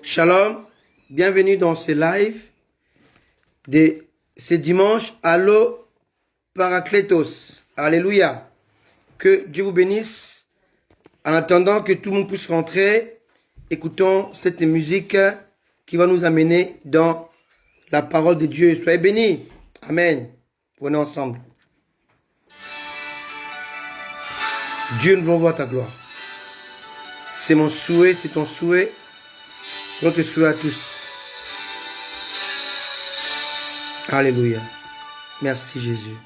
Shalom, bienvenue dans ce live de ce dimanche. Allo Parakletos. Alléluia. Que Dieu vous bénisse. En attendant que tout le monde puisse rentrer, écoutons cette musique qui va nous amener dans la parole de Dieu. Soyez bénis. Amen. Venons ensemble. Dieu nous envoie ta gloire. C'est mon souhait, c'est ton souhait. C'est notre souhait à tous. Alléluia. Merci Jésus.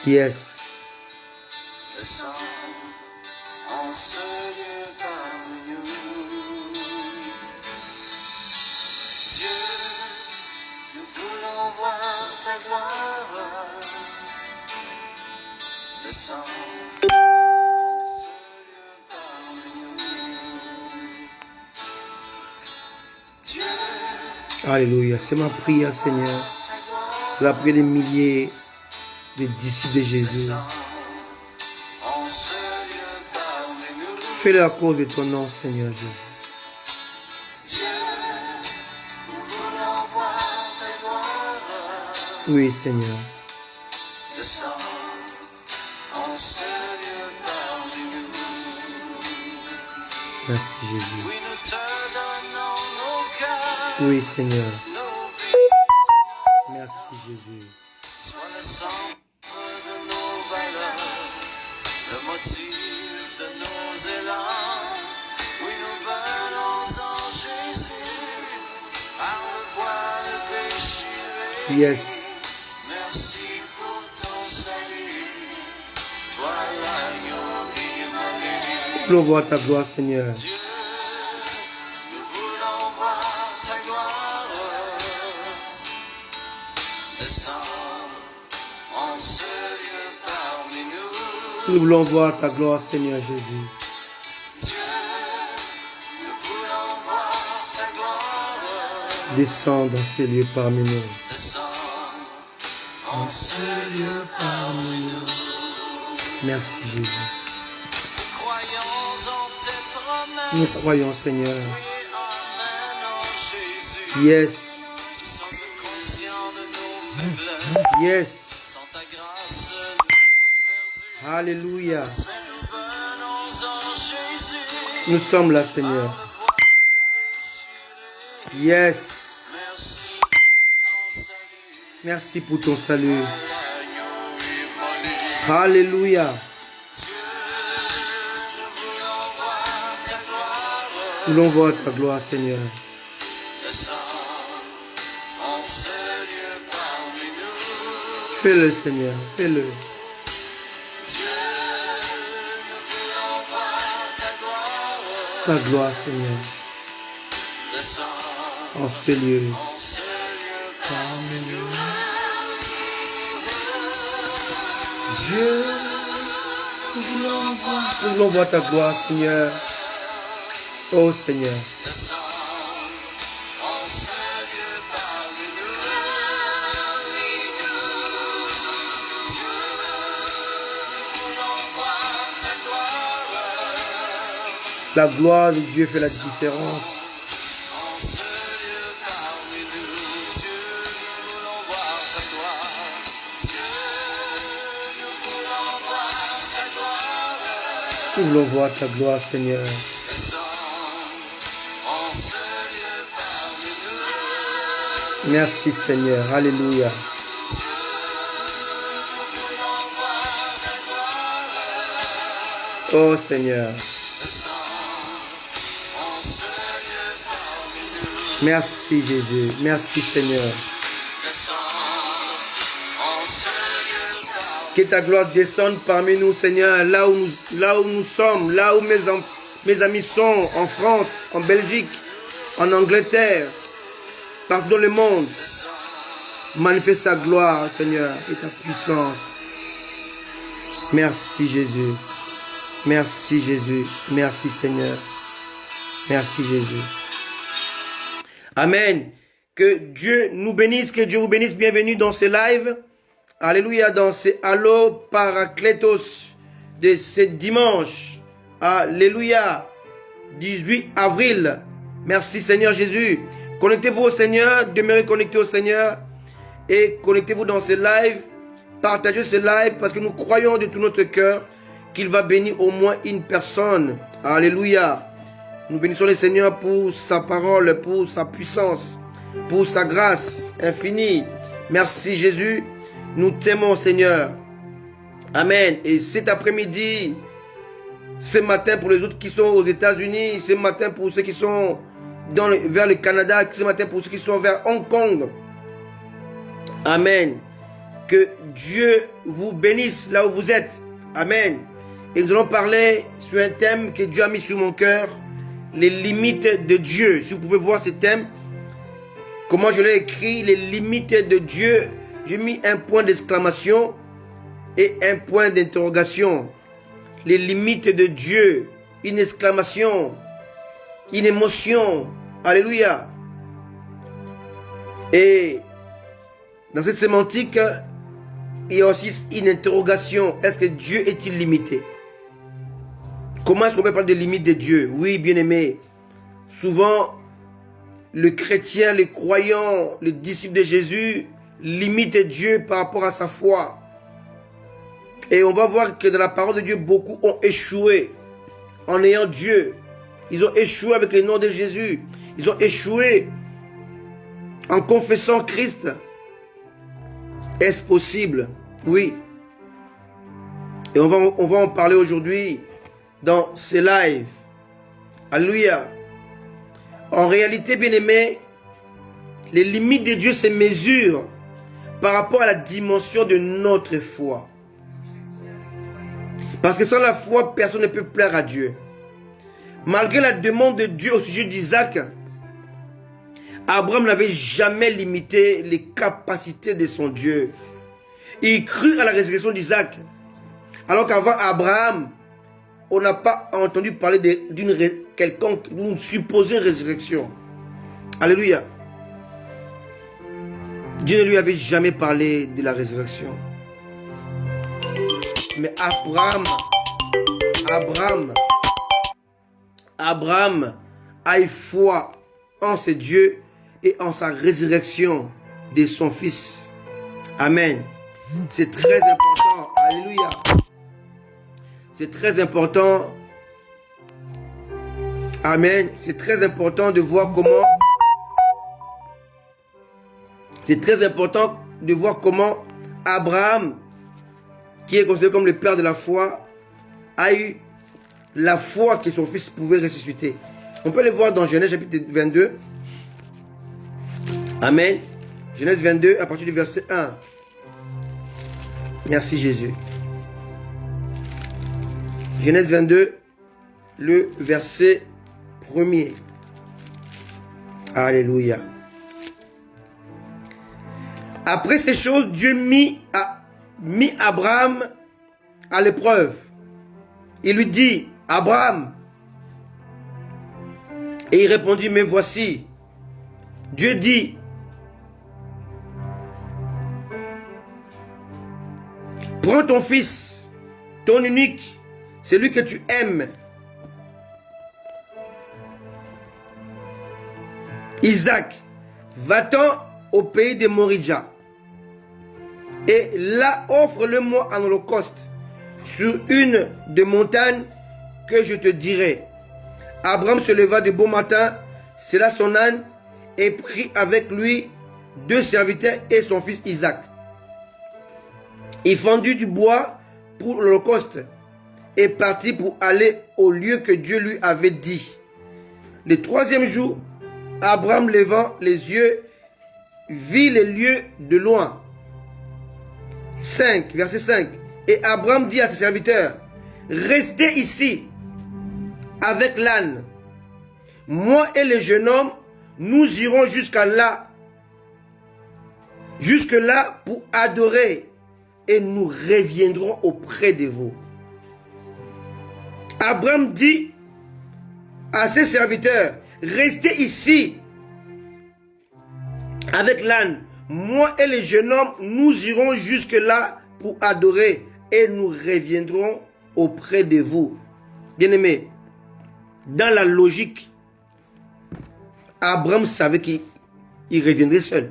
Yes. Alléluia, c'est ma prière Seigneur, c'est la prière des milliers de disciples de Jésus. Fais-le à cause de ton nom Seigneur Jésus. Oui Seigneur. Merci Jésus. Oui, Seigneur. Merci, Jésus. Sois le centre de nos valeurs, le motif de nos élans. Oui, nous venons en Jésus, par le voile déchiré. Yes. Merci pour ton salut, toi l'agneau immolé. Nous voyons ta gloire, Seigneur. Nous voulons voir ta gloire, Seigneur Jésus. Descends dans ces lieux parmi nous. Merci Jésus. Nous croyons, Seigneur. Yes. Yes. Alléluia. Nous sommes là, Seigneur. Yes. Merci pour ton salut. Alléluia. Nous voulons voir ta gloire, Seigneur. Fais-le, Seigneur. Fais-le. Ta gloire, Seigneur, en ce lieu. Dieu, nous voulons voir ta gloire, Seigneur. Oh Seigneur. La gloire de Dieu fait la différence. Nous voulons voir ta gloire, Seigneur. Merci, Seigneur. Alléluia. Oh, Seigneur. Merci Jésus, merci Seigneur. Que ta gloire descende parmi nous Seigneur, là où nous sommes, là où mes amis sont, en France, en Belgique, en Angleterre, partout dans le monde. Manifeste ta gloire Seigneur et ta puissance. Merci Jésus, merci Jésus, merci Seigneur, merci Jésus. Amen. Que Dieu nous bénisse, que Dieu vous bénisse. Bienvenue dans ce live. Alléluia, dans ce Allo Parakletos de ce dimanche. Alléluia. 18 avril. Merci Seigneur Jésus. Connectez-vous au Seigneur, demeurez connectés au Seigneur et connectez-vous dans ce live. Partagez ce live parce que nous croyons de tout notre cœur qu'il va bénir au moins une personne. Alléluia. Nous bénissons le Seigneur pour sa parole, pour sa puissance, pour sa grâce infinie. Merci Jésus. Nous t'aimons Seigneur. Amen. Et cet après-midi, ce matin pour les autres qui sont aux États-Unis, ce matin pour ceux qui sont vers le Canada, ce matin pour ceux qui sont vers Hong Kong. Amen. Que Dieu vous bénisse là où vous êtes. Amen. Et nous allons parler sur un thème que Dieu a mis sur mon cœur, les limites de Dieu. Si vous pouvez voir ce thème, comment je l'ai écrit, les limites de Dieu. J'ai mis un point d'exclamation et un point d'interrogation. Les limites de Dieu, une exclamation, une émotion. Alléluia. Et dans cette sémantique, il y a aussi une interrogation. Est-ce que Dieu est-il limité? Comment est-ce qu'on peut parler de limites de Dieu? Oui, bien-aimé. Souvent, le chrétien, le croyant, le disciple de Jésus limite Dieu par rapport à sa foi. Et on va voir que dans la parole de Dieu, beaucoup ont échoué en ayant Dieu. Ils ont échoué avec le nom de Jésus. Ils ont échoué en confessant Christ. Est-ce possible? Oui. Et on va en parler aujourd'hui dans ce live. Alléluia. En réalité, bien-aimés, les limites de Dieu se mesurent par rapport à la dimension de notre foi. Parce que sans la foi, personne ne peut plaire à Dieu. Malgré la demande de Dieu au sujet d'Isaac, Abraham n'avait jamais limité les capacités de son Dieu. Il crut à la résurrection d'Isaac. Alors qu'avant Abraham, on n'a pas entendu parler d'une supposée résurrection. Alléluia. Dieu ne lui avait jamais parlé de la résurrection. Mais Abraham a eu foi en ce Dieu et en sa résurrection de son fils. Amen. C'est très important. Alléluia. C'est très important. Amen. C'est très important de voir comment. C'est très important de voir comment Abraham, qui est considéré comme le père de la foi, a eu la foi que son fils pouvait ressusciter. On peut le voir dans Genèse chapitre 22. Amen. Genèse 22 à partir du verset 1. Merci Jésus. Genèse 22, le verset 1er. Alléluia. Après ces choses, Dieu mit Abraham à l'épreuve. Il lui dit, Abraham. Et il répondit, mais voici. Dieu dit, prends ton fils, ton unique, celui que tu aimes, Isaac, va-t'en au pays de Moridja. Et là, offre-le-moi en holocauste sur une des montagnes que je te dirai. Abraham se leva de bon matin, sella son âne et prit avec lui 2 serviteurs et son fils Isaac. Il fendit du bois pour l'holocauste et partit pour aller au lieu que Dieu lui avait dit. Le 3e jour, Abraham levant les yeux, vit les lieux de loin. 5, verset 5. Et Abraham dit à ses serviteurs, restez ici avec l'âne. Moi et le jeune homme, nous irons jusqu'à là. Jusque-là pour adorer et nous reviendrons auprès de vous. Abraham dit à ses serviteurs, restez ici avec l'âne. Moi et le jeune homme, nous irons jusque-là pour adorer et nous reviendrons auprès de vous. Bien-aimé, dans la logique, Abraham savait qu'il reviendrait seul.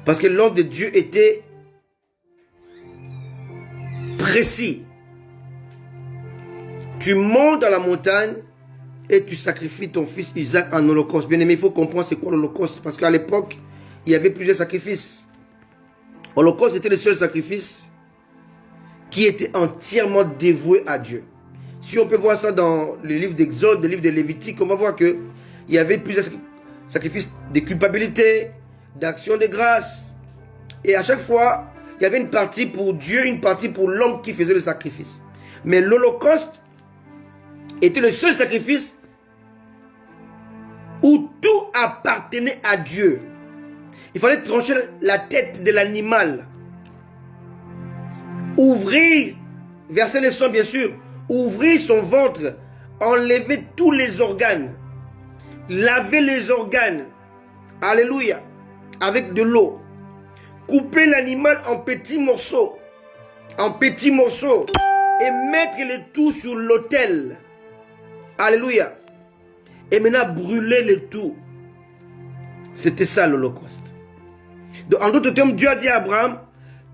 Parce que l'ordre de Dieu était précis. Tu montes dans la montagne et tu sacrifies ton fils Isaac en holocauste. Bien aimé, il faut comprendre c'est quoi l'holocauste. Parce qu'à l'époque, il y avait plusieurs sacrifices. L'holocauste était le seul sacrifice qui était entièrement dévoué à Dieu. Si on peut voir ça dans le livre d'Exode, le livre de Lévitique, on va voir qu'il y avait plusieurs sacrifices de culpabilité, d'action de grâce. Et à chaque fois, il y avait une partie pour Dieu, une partie pour l'homme qui faisait le sacrifice. Mais l'holocauste était le seul sacrifice où tout appartenait à Dieu. Il fallait trancher la tête de l'animal. Ouvrir, verser le sang bien sûr, ouvrir son ventre, enlever tous les organes, laver les organes, alléluia, avec de l'eau, couper l'animal en petits morceaux, et mettre le tout sur l'autel, alléluia, et maintenant brûler le tout. C'était ça l'holocauste. Donc, en d'autres termes, Dieu a dit à Abraham,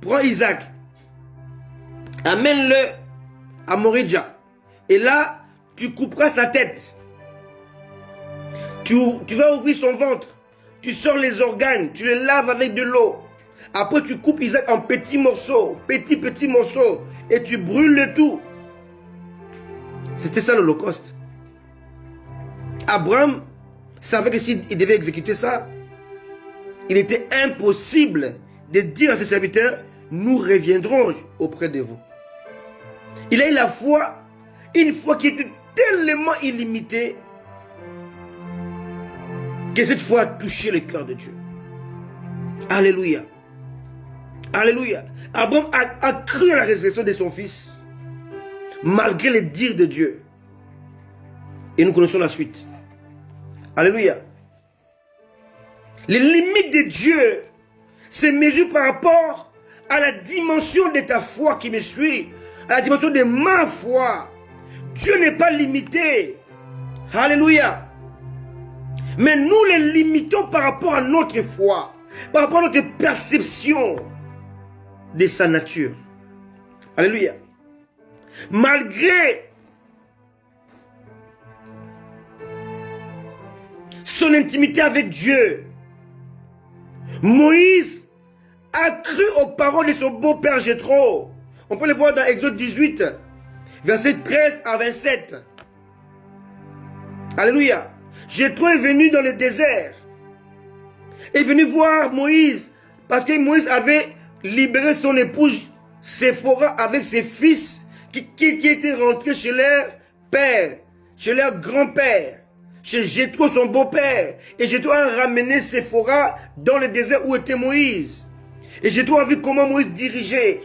prends Isaac, amène-le à Moridja, et là, tu couperas sa tête. Tu vas ouvrir son ventre, tu sors les organes, tu les laves avec de l'eau. Après, tu coupes Isaac en petits morceaux, petits morceaux, et tu brûles le tout. C'était ça l'holocauste. Abraham savait que s'il devait exécuter ça, il était impossible de dire à ses serviteurs, nous reviendrons auprès de vous. Il a eu la foi, une foi qui était tellement illimitée, que cette foi a touché le cœur de Dieu. Alléluia. Alléluia. Abraham a cru à la résurrection de son fils, malgré les dires de Dieu. Et nous connaissons la suite. Alléluia. Les limites de Dieu se mesurent par rapport à la dimension de ta foi qui me suit, à la dimension de ma foi. Dieu n'est pas limité. Alléluia. Mais nous les limitons par rapport à notre foi, par rapport à notre perception de sa nature. Alléluia. Malgré son intimité avec Dieu, Moïse a cru aux paroles de son beau-père Jéthro. On peut le voir dans Exode 18, versets 13 à 27. Alléluia. Jéthro est venu dans le désert. Est venu voir Moïse. Parce que Moïse avait libéré son épouse Séphora avec ses fils qui étaient rentrés chez leur père, chez leur grand-père, chez Jéthro son beau-père. Et Jéthro a ramené Séphora dans le désert où était Moïse. Et Jéthro a vu comment Moïse dirigeait.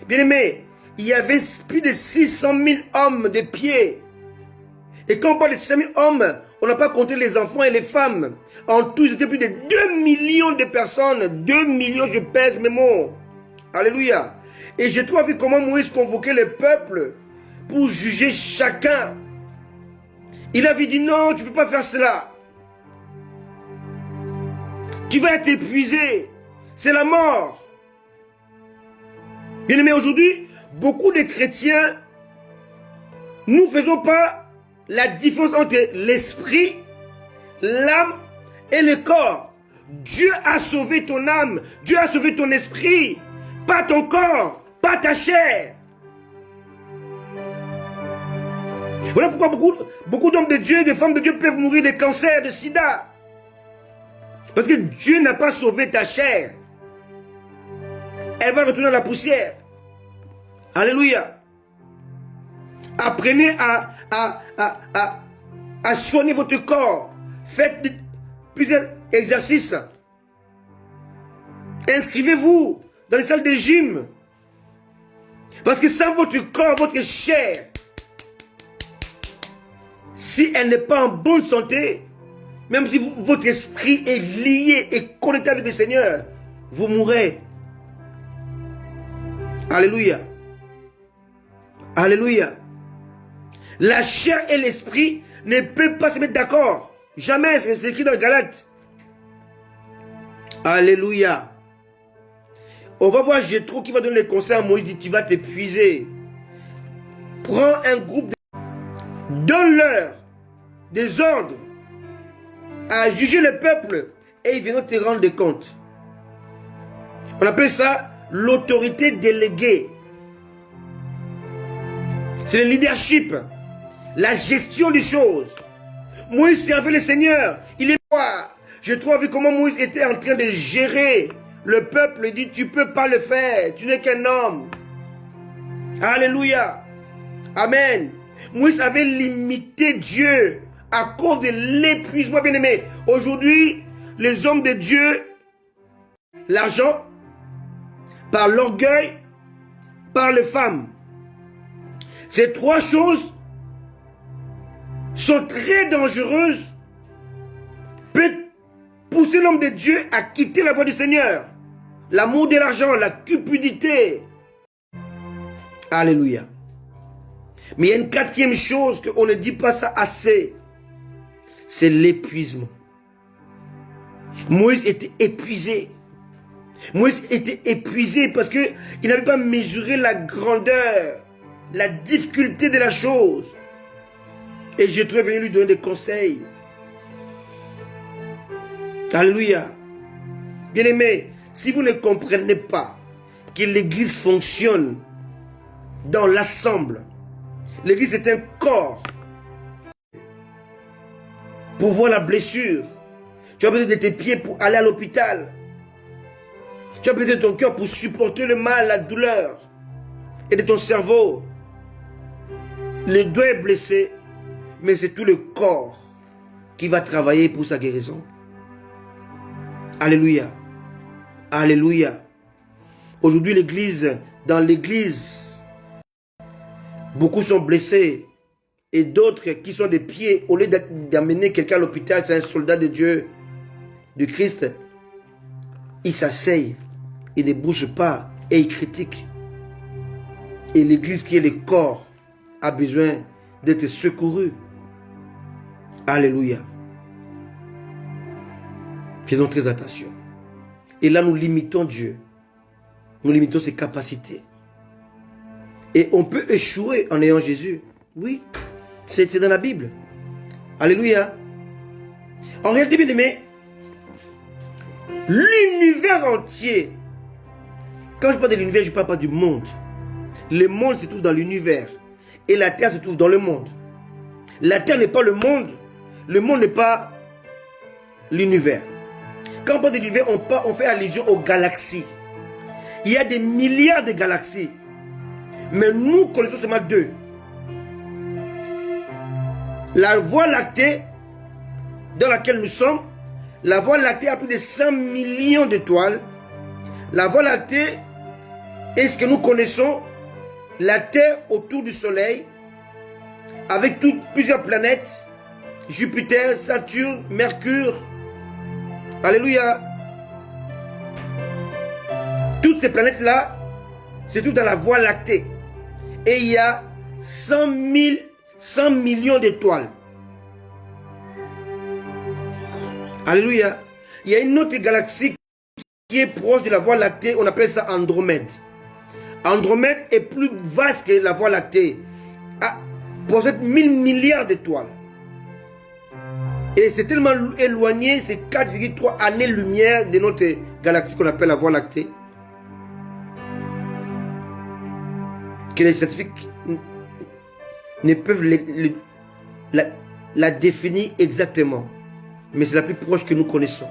Bien aimé, il y avait plus de 600 000 hommes de pied. Et quand on parle de 600 000 hommes, on n'a pas compté les enfants et les femmes. En tout, il était plus de 2 millions de personnes. 2 millions, je pèse mes mots. Alléluia. Et j'ai trouvé vu comment Moïse convoquait le peuple pour juger chacun. Il avait dit non, tu ne peux pas faire cela. Tu vas être épuisé. C'est la mort. Bien aimé, aujourd'hui, beaucoup de chrétiens, nous ne faisons pas la différence entre l'esprit, l'âme et le corps. Dieu a sauvé ton âme, Dieu a sauvé ton esprit, pas ton corps, pas ta chair. Voilà pourquoi beaucoup d'hommes de Dieu, de femmes de Dieu peuvent mourir de cancer, de sida. Parce que Dieu n'a pas sauvé ta chair. Elle va retourner à la poussière. Alléluia. Apprenez à soigner votre corps. Faites plusieurs exercices. Inscrivez-vous dans les salles de gym. Parce que sans votre corps, votre chair, si elle n'est pas en bonne santé, même si votre esprit est lié et connecté avec le Seigneur, vous mourrez. Alléluia. Alléluia. La chair et l'esprit ne peuvent pas se mettre d'accord. Jamais, c'est écrit dans Galates. Alléluia. On va voir Jéthro qui va donner les conseils à Moïse. Il dit, tu vas t'épuiser. Prends un groupe, donne-leur des ordres à juger le peuple et ils viendront te rendre compte. On appelle ça l'autorité déléguée. C'est le leadership, la gestion des choses. Moïse servait le Seigneur. Il est quoi? J'ai trop vu comment Moïse était en train de gérer le peuple. Il dit, tu ne peux pas le faire. Tu n'es qu'un homme. Alléluia. Amen. Moïse avait limité Dieu à cause de l'épuisement, bien-aimé. Aujourd'hui, les hommes de Dieu, l'argent, par l'orgueil, par les femmes. Ces trois choses sont très dangereuses, peut pousser l'homme de Dieu à quitter la voie du Seigneur. L'amour de l'argent, la cupidité. Alléluia. Mais il y a une quatrième chose qu'on ne dit pas ça assez. C'est l'épuisement. Moïse était épuisé. Moïse était épuisé parce qu'il n'avait pas mesuré la grandeur, la difficulté de la chose. Et Jéthro est venu lui donner des conseils. Alléluia. Bien-aimés, si vous ne comprenez pas que l'église fonctionne dans l'assemble, l'église est un corps. Pour voir la blessure, tu as besoin de tes pieds pour aller à l'hôpital. Tu as besoin de ton cœur pour supporter le mal, la douleur. Et de ton cerveau. Le doigt est blessé, mais c'est tout le corps qui va travailler pour sa guérison. Alléluia. Alléluia. Aujourd'hui, l'église, dans l'église, beaucoup sont blessés. Et d'autres qui sont des pieds, au lieu d'amener quelqu'un à l'hôpital, c'est un soldat de Dieu, de Christ, il s'asseye, il ne bouge pas et il critique. Et l'église qui est le corps a besoin d'être secourue. Alléluia. Faisons très attention. Et là, nous limitons Dieu. Nous limitons ses capacités. Et on peut échouer en ayant Jésus. Oui, c'est dans la Bible. Alléluia. En réalité, bien aimé, l'univers entier, quand je parle de l'univers, je ne parle pas du monde. Le monde se trouve dans l'univers. Et la terre se trouve dans le monde. La terre n'est pas le monde n'est pas l'univers. Quand on parle de l'univers, on fait allusion aux galaxies. Il y a des milliards de galaxies. Mais nous connaissons seulement deux. La Voie lactée dans laquelle nous sommes, la Voie lactée a plus de 100 millions d'étoiles. La Voie lactée est ce que nous connaissons, la Terre autour du Soleil, avec plusieurs planètes, Jupiter, Saturne, Mercure. Alléluia. Toutes ces planètes-là se trouvent dans la Voie lactée. Et il y a 100 millions d'étoiles. Alléluia. Il y a une autre galaxie qui est proche de la Voie lactée. On appelle ça Andromède. Andromède est plus vaste que la Voie lactée. Possède 1000 milliards d'étoiles. Et c'est tellement éloigné, c'est 4,3 années-lumière de notre galaxie qu'on appelle la Voie lactée, que les scientifiques ne peuvent la définir exactement. Mais c'est la plus proche que nous connaissons,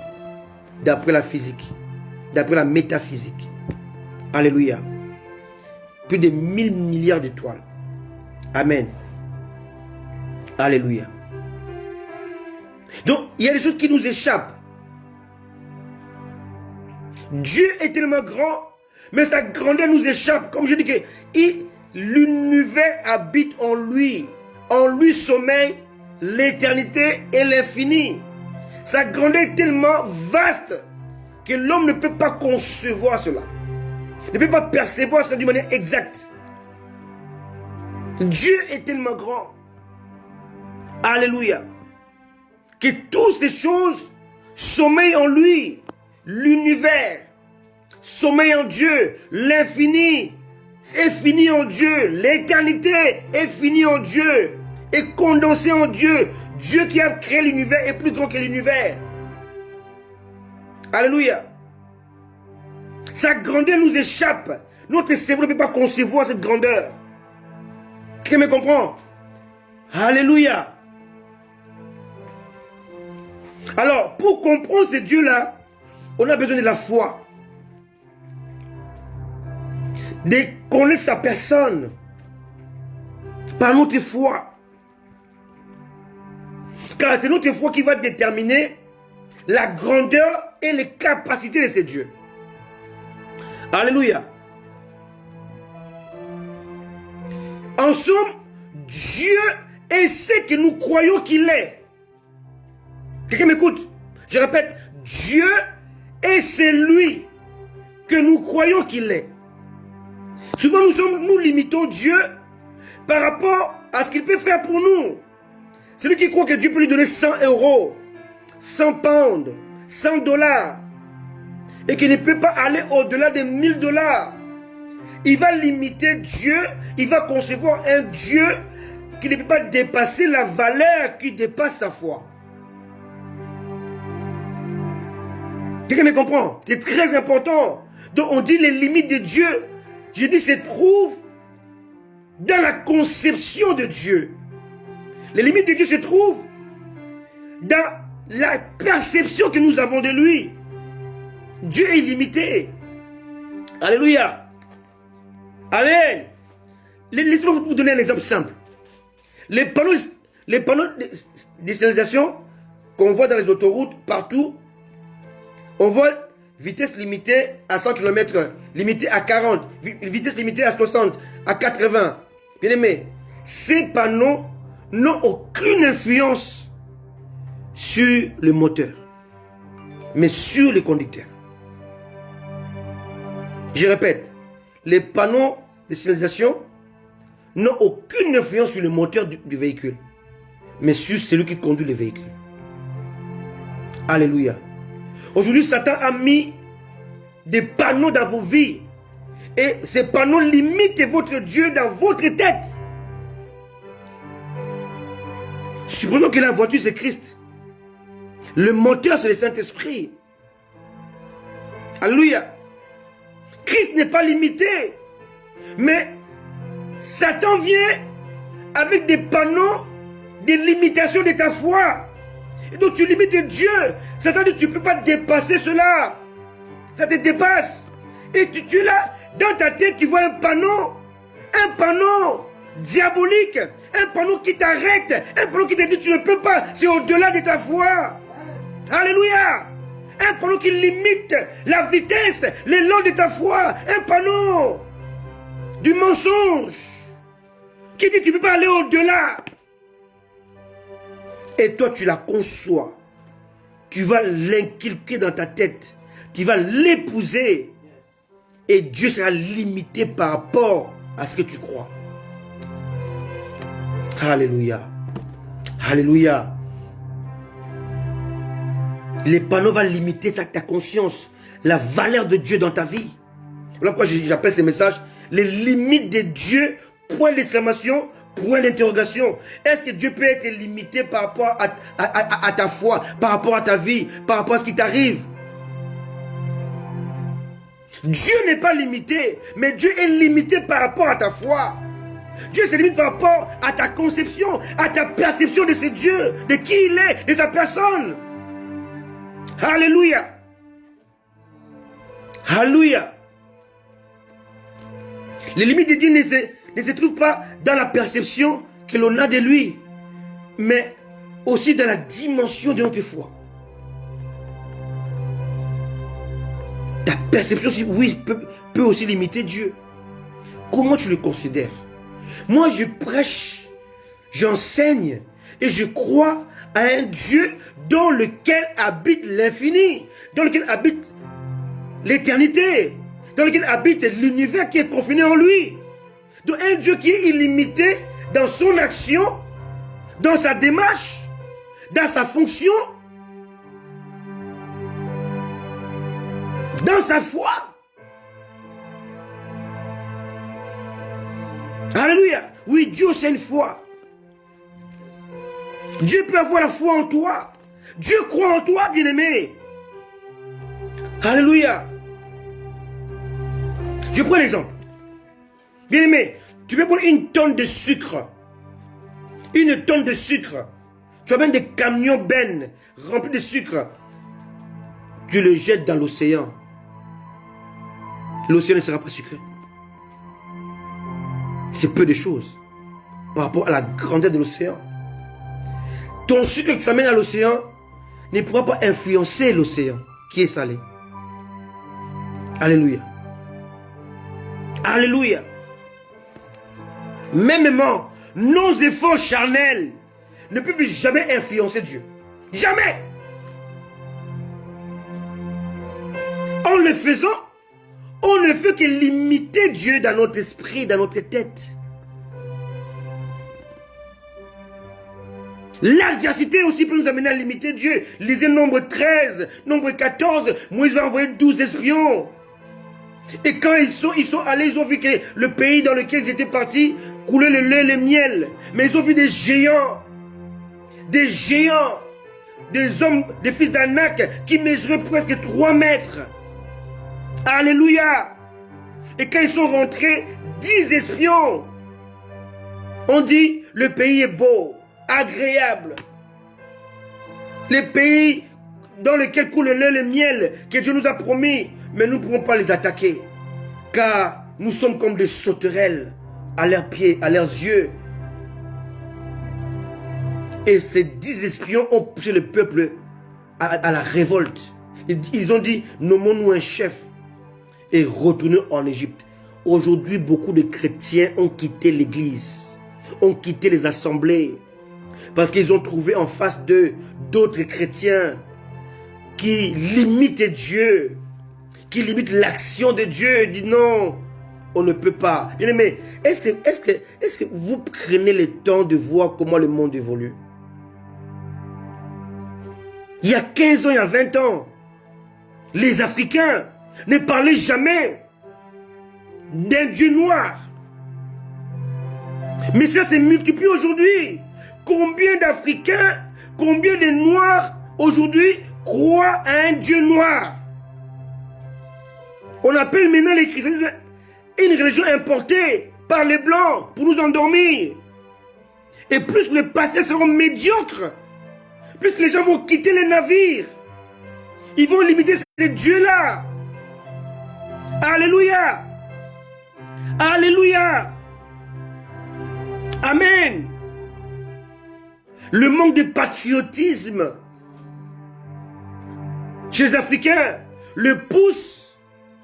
d'après la physique, d'après la métaphysique. Alléluia. Plus de 1000 milliards d'étoiles. Amen. Alléluia. Donc, il y a des choses qui nous échappent. Dieu est tellement grand, mais sa grandeur nous échappe. Comme je dis que l'univers habite en lui. En lui sommeille l'éternité et l'infini. Sa grandeur est tellement vaste que l'homme ne peut pas concevoir cela. Ne peut pas percevoir cela d'une manière exacte. Dieu est tellement grand. Alléluia. Que toutes ces choses sommeillent en lui. L'univers sommeille en Dieu. L'infini est fini en Dieu. L'éternité est finie en Dieu. Est condensée en Dieu. Dieu qui a créé l'univers est plus grand que l'univers. Alléluia. Sa grandeur nous échappe. Notre cerveau ne peut pas concevoir cette grandeur. Quelqu'un me comprend? Alléluia. Alors, pour comprendre ce Dieu-là, on a besoin de la foi. De connaître sa personne. Par notre foi. Car c'est notre foi qui va déterminer la grandeur et les capacités de ce Dieu. Alléluia. En somme, Dieu est ce que nous croyons qu'il est. Quelqu'un m'écoute? Je répète, Dieu est celui que nous croyons qu'il est. Souvent nous limitons Dieu par rapport à ce qu'il peut faire pour nous. Celui qui croit que Dieu peut lui donner 100 €, 100 pounds, 100 $, et qui ne peut pas aller au-delà des 1000 $, il va limiter Dieu, il va concevoir un Dieu qui ne peut pas dépasser la valeur qui dépasse sa foi. Quelqu'un me comprend? C'est très important. Donc on dit les limites de Dieu. Je dis se trouvent dans la conception de Dieu. Les limites de Dieu se trouvent dans la perception que nous avons de lui. Dieu est illimité. Alléluia. Amen. Laissez-moi vous donner un exemple simple. Les panneaux de signalisation qu'on voit dans les autoroutes partout, on voit vitesse limitée à 100 km/h, limitée à 40, vitesse limitée à 60, à 80. Bien aimé, ces panneaux n'ont aucune influence sur le moteur, mais sur le conducteur. Je répète, les panneaux de signalisation n'ont aucune influence sur le moteur du véhicule, mais sur celui qui conduit le véhicule. Alléluia. Aujourd'hui, Satan a mis des panneaux dans vos vies. Et ces panneaux limitent votre Dieu dans votre tête. Supposons que la voiture, c'est Christ. Le moteur, c'est le Saint-Esprit. Alléluia. Christ n'est pas limité. Mais Satan vient avec des panneaux de limitation de ta foi. Et donc tu limites Dieu. Satan dit tu ne peux pas dépasser cela. Ça te dépasse. Et tu es là, dans ta tête, tu vois un panneau diabolique, un panneau qui t'arrête, un panneau qui te dit tu ne peux pas, c'est au-delà de ta foi. Alléluia. Un panneau qui limite la vitesse, l'élan de ta foi, un panneau du mensonge qui dit tu ne peux pas aller au-delà. Et toi tu la conçois, tu vas l'inculquer dans ta tête, tu vas l'épouser et Dieu sera limité par rapport à ce que tu crois. Alléluia. Alléluia. Les panneaux vont limiter ta conscience, la valeur de Dieu dans ta vie. Voilà pourquoi j'appelle ce message les limites de Dieu, point d'exclamation, point d'interrogation. Est-ce que Dieu peut être limité par rapport à ta foi, par rapport à ta vie, par rapport à ce qui t'arrive? Dieu n'est pas limité, mais Dieu est limité par rapport à ta foi. Dieu se limite par rapport à ta conception, à ta perception de ce Dieu, de qui il est, de sa personne. Alléluia. Alléluia. Les limites de Dieu ne se trouvent pas dans la perception que l'on a de lui, mais aussi dans la dimension de notre foi. Ta perception, oui, peut aussi limiter Dieu. Comment tu le considères? Moi, je prêche, j'enseigne et je crois à un Dieu dans lequel habite l'infini, dans lequel habite l'éternité, dans lequel habite l'univers qui est confiné en lui. Donc un Dieu qui est illimité dans son action, dans sa démarche, dans sa fonction, dans sa foi. Alléluia. Oui, Dieu c'est une foi. Dieu peut avoir la foi en toi. Dieu croit en toi, bien-aimé. Alléluia. Je prends l'exemple. Bien-aimé, tu peux prendre une tonne de sucre. Une tonne de sucre. Tu amènes des camions bennes remplis de sucre. Tu le jettes dans l'océan. L'océan ne sera pas sucré. C'est peu de choses par rapport à la grandeur de l'océan. Ton sucre que tu amènes à l'océan ne pourra pas influencer l'océan qui est salé. Alléluia. Alléluia. Mêmement, nos efforts charnels ne peuvent jamais influencer Dieu. Jamais. En le faisant, on ne fait que limiter Dieu dans notre esprit, dans notre tête. L'adversité aussi peut nous amener à limiter Dieu. Lisez Nombre 13, Nombre 14, Moïse va envoyer 12 espions. Et quand ils sont allés, ils ont vu que le pays dans lequel ils étaient partis coulait le lait et le miel. Mais ils ont vu des géants, des hommes, des fils d'Anak qui mesuraient presque 3 mètres. Alléluia. Et quand ils sont rentrés, 10 espions ont dit, le pays est beau, agréable. Les pays dans lesquels coule le lait et le miel que Dieu nous a promis, mais nous ne pourrons pas les attaquer, car nous sommes comme des sauterelles à leurs pieds, à leurs yeux. Et ces 10 espions ont poussé le peuple à la révolte. Ils ont dit, nommons-nous un chef et retournons en Égypte. Aujourd'hui, beaucoup de chrétiens ont quitté l'église, ont quitté les assemblées, parce qu'ils ont trouvé en face d'eux d'autres chrétiens qui limitent Dieu, qui limitent l'action de Dieu. Ils disent non, on ne peut pas. Bien aimé, est-ce que vous prenez le temps de voir comment le monde évolue? Il y a 15 ans, il y a 20 ans, les Africains ne parlaient jamais d'un Dieu noir. Mais ça s'est multiplié aujourd'hui. Combien d'Africains, combien de Noirs aujourd'hui croient à un Dieu noir? On appelle maintenant les christianisme une religion importée par les Blancs pour nous endormir. Et plus les pasteurs seront médiocres, plus les gens vont quitter les navires. Ils vont limiter ces dieux-là. Alléluia. Alléluia. Amen. Le manque de patriotisme chez les Africains le pousse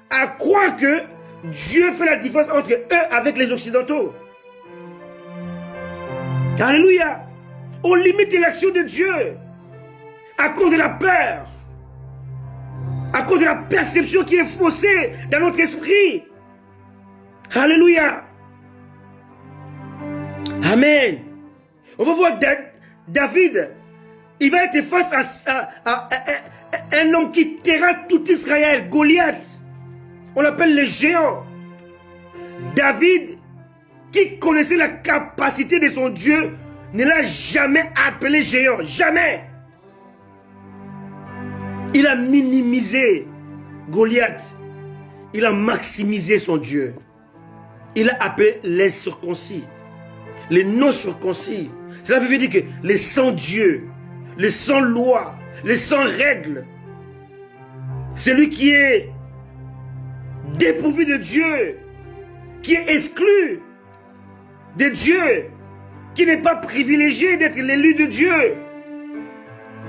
à croire que Dieu fait la différence entre eux avec les Occidentaux. Alléluia. On limite l'action de Dieu à cause de la peur, à cause de la perception qui est faussée dans notre esprit. Alléluia. Amen. On va voir David, il va être face à un homme qui terrasse tout Israël, Goliath. On l'appelle le géant. David, qui connaissait la capacité de son Dieu, ne l'a jamais appelé géant. Jamais. Il a minimisé Goliath. Il a maximisé son Dieu. Il a appelé les circoncis, les non-circoncis. Cela veut dire que les sans-dieu, les sans-loi, les sans-règles, celui qui est dépourvu de Dieu, qui est exclu de Dieu, qui n'est pas privilégié d'être l'élu de Dieu.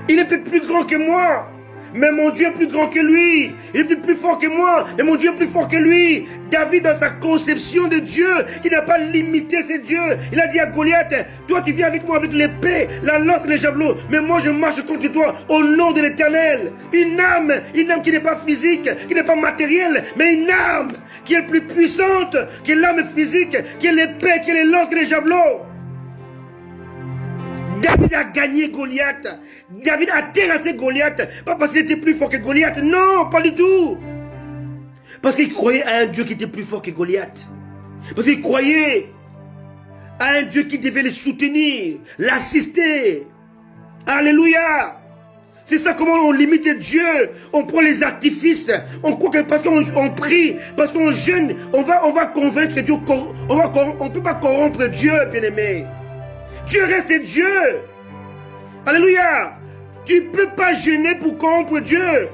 Il est peut-être plus grand que moi, mais mon Dieu est plus grand que lui. Il est peut-être plus fort que moi, mais mon Dieu est plus fort que lui. David, dans sa conception de Dieu, il n'a pas limité ses dieux. Il a dit à Goliath, toi tu viens avec moi avec l'épée, la lance et les javelots, mais moi je marche contre toi au nom de l'Éternel. Une âme qui n'est pas physique, qui n'est pas matérielle, mais une âme qui est plus puissante que l'âme physique, qui est l'épée, qui est les lances et les javelots. David a gagné Goliath. David a terrassé Goliath. Pas parce qu'il était plus fort que Goliath. Non, pas du tout. Parce qu'il croyait à un Dieu qui était plus fort que Goliath. Parce qu'il croyait à un Dieu qui devait le soutenir, l'assister. Alléluia. C'est ça comment on limite Dieu. On prend les artifices. On croit que parce qu'on prie, parce qu'on jeûne, on va convaincre Dieu. On ne peut pas corrompre Dieu, bien-aimé. Dieu reste Dieu. Alléluia. Tu ne peux pas jeûner pour corrompre Dieu.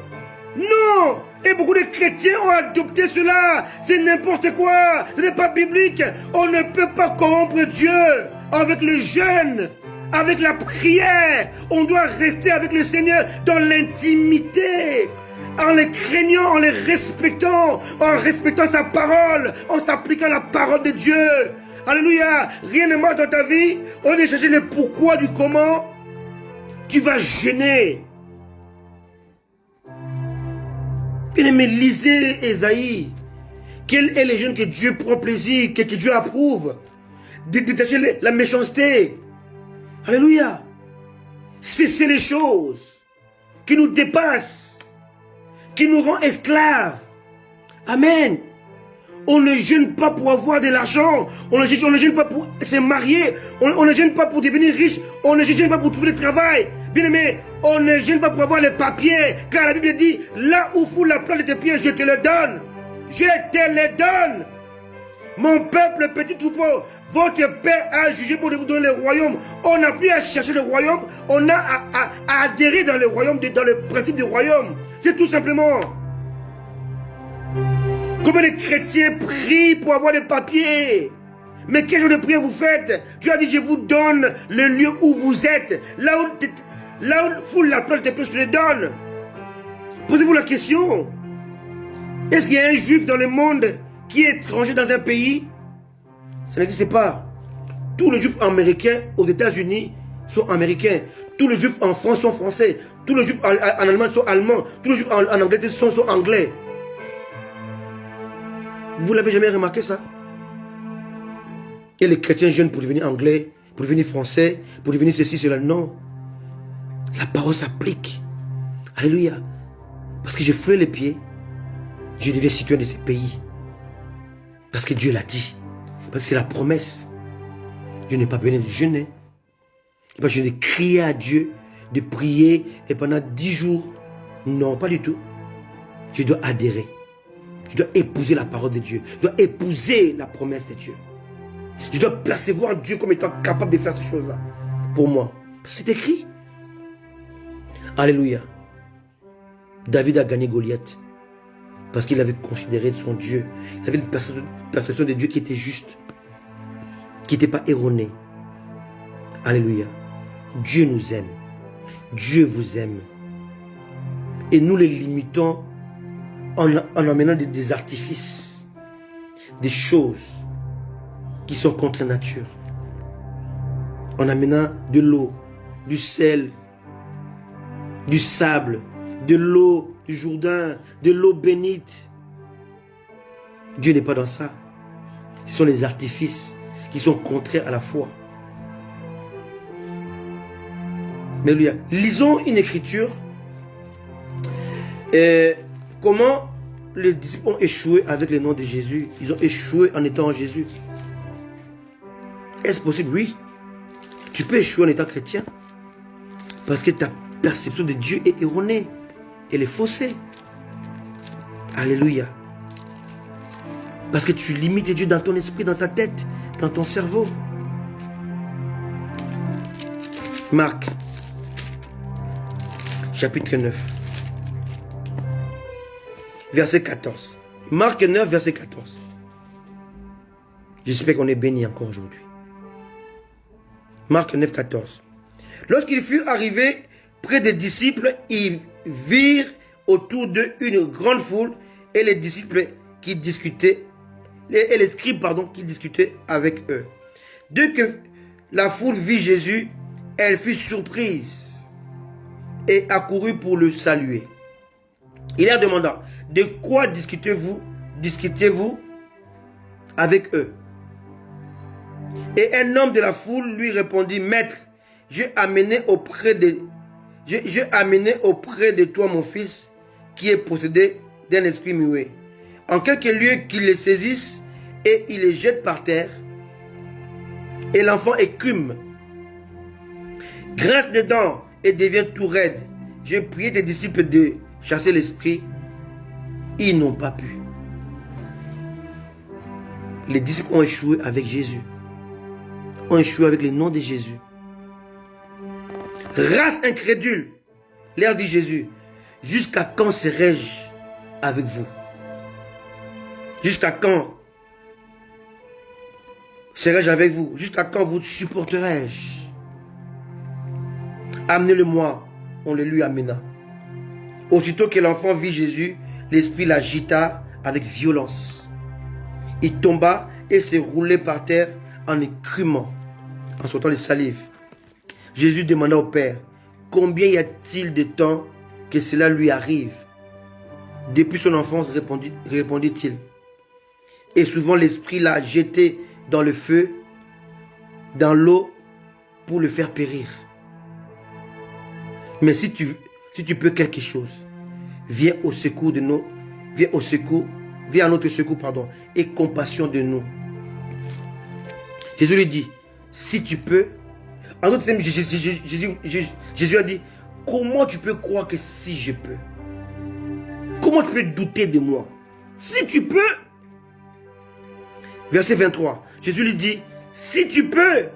Non. Et beaucoup de chrétiens ont adopté cela. C'est n'importe quoi. Ce n'est pas biblique. On ne peut pas corrompre Dieu avec le jeûne, avec la prière. On doit rester avec le Seigneur dans l'intimité, en le craignant, en le respectant, en respectant sa parole, en s'appliquant à la parole de Dieu. Alléluia. Rien ne marche dans ta vie. On est chercher le pourquoi du comment. Tu vas jeûner. Bien-aimé, lisez Ésaïe. Quel est le jeûne que Dieu prend plaisir, que Dieu approuve? Détacher la méchanceté. Alléluia. Cessez les choses qui nous dépassent, qui nous rendent esclaves. Amen. On ne jeûne pas pour avoir de l'argent. On ne jeûne pas pour se marier. On ne jeûne pas pour devenir riche. On ne jeûne pas pour trouver le travail. Bien aimé, on ne jeûne pas pour avoir les papiers. Car la Bible dit, là où fout la plante de tes pieds, je te le donne. Je te le donne. Mon peuple, petit troupeau, votre Père a jugé pour vous donner le royaume. On n'a plus à chercher le royaume. On a à adhérer dans le royaume, dans le principe du royaume. C'est tout simplement. Combien de chrétiens prient pour avoir des papiers? Mais quel genre de prière vous faites? Dieu a dit, je vous donne le lieu où vous êtes. Là où foule la plante de tes pieds, je te le donne. Posez-vous la question. Est-ce qu'il y a un juif dans le monde qui est étranger dans un pays? Ça n'existe pas. Tous les juifs américains aux États-Unis sont américains. Tous les juifs en France sont français. Tous les juifs en Allemagne sont allemands. Tous les juifs en Angleterre sont anglais. Vous l'avez jamais remarqué ça? Et les chrétiens jeunes pour devenir anglais, pour devenir français, pour devenir ceci, cela. Non. La parole s'applique. Alléluia. Parce que je foulais les pieds. Je devais situer de ces pays. Parce que Dieu l'a dit. Parce que c'est la promesse. Je n'ai pas besoin de jeûner. Je n'ai crié à Dieu, de prier, et pendant 10 jours. Non, pas du tout. Je dois adhérer. Je dois épouser la parole de Dieu. Je dois épouser la promesse de Dieu. Je dois percevoir Dieu comme étant capable de faire ces choses-là. Pour moi. C'est écrit. Alléluia. David a gagné Goliath. Parce qu'il avait considéré son Dieu. Il avait une perception de Dieu qui était juste. Qui n'était pas erronée. Alléluia. Dieu nous aime. Dieu vous aime. Et nous les limitons en amenant des artifices, des choses qui sont contre nature, en amenant de l'eau, du sel, du sable, de l'eau du Jourdain, de l'eau bénite. Dieu n'est pas dans ça. Ce sont les artifices qui sont contraires à la foi. Mais lisons une écriture. Comment les disciples ont échoué avec le nom de Jésus? Ils ont échoué en étant en Jésus. Est-ce possible? Oui. Tu peux échouer en étant chrétien. Parce que ta perception de Dieu est erronée. Elle est faussée. Alléluia. Parce que tu limites Dieu dans ton esprit, dans ta tête, dans ton cerveau. Marc, chapitre 9. Verset 14. Marc 9, verset 14. J'espère qu'on est béni encore aujourd'hui. Marc 9, 14. Lorsqu'il fut arrivé près des disciples, ils virent autour d'eux une grande foule et les disciples qui discutaient, et les scribes, qui discutaient avec eux. Dès que la foule vit Jésus, elle fut surprise et accourut pour le saluer. Il leur demanda, de quoi discutez-vous avec eux? Et un homme de la foule lui répondit, Maître, j'ai amené auprès de toi mon fils qui est possédé d'un esprit muet. En quelque lieu qu'il le saisisse et il le jette par terre. Et l'enfant écume, grince des dents et devient tout raide. J'ai prié tes disciples de chasser l'esprit. Ils n'ont pas pu. Les disciples ont échoué avec Jésus. Ont échoué avec le nom de Jésus. Race incrédule, leur dit Jésus, jusqu'à quand serai-je avec vous? Jusqu'à quand serai-je avec vous? Jusqu'à quand vous supporterai-je? Amenez-le-moi. On le lui amena. Aussitôt que l'enfant vit Jésus, l'esprit l'agita avec violence. Il tomba et s'est roulé par terre en écumant, en sortant de salive. Jésus demanda au Père, combien y a-t-il de temps que cela lui arrive? Depuis son enfance, répondit-il. Et souvent l'esprit l'a jeté dans le feu, dans l'eau, pour le faire périr. Mais si tu peux quelque chose, viens à notre secours, et compassion de nous. Jésus lui dit, si tu peux. En d'autres termes, Jésus a dit, comment tu peux croire que si je peux? Comment tu peux douter de moi? Si tu peux. Verset 23, Jésus lui dit, si tu peux,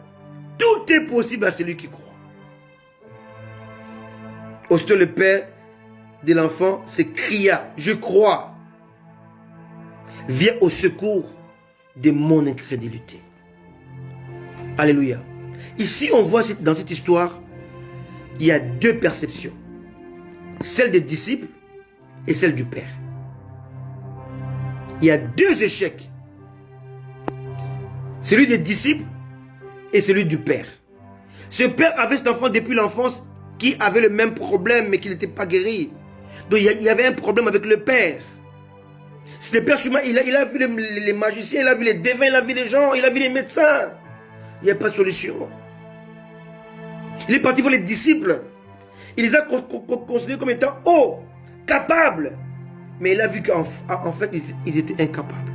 tout est possible à celui qui croit. Aussitôt le père de l'enfant s'écria, je crois. Viens au secours de mon incrédulité. Alléluia. Ici, on voit dans cette histoire, il y a deux perceptions. Celle des disciples et celle du Père. Il y a deux échecs. Celui des disciples et celui du Père. Ce Père avait cet enfant depuis l'enfance qui avait le même problème mais qui n'était pas guéri. Donc il y avait un problème avec le Père. Le Père, il a vu les magiciens, il a vu les devins, il a vu les gens, il a vu les médecins. Il n'y a pas de solution. Il est parti voir les disciples. Il les a considérés comme étant capables. Mais il a vu qu'en fait, ils étaient incapables.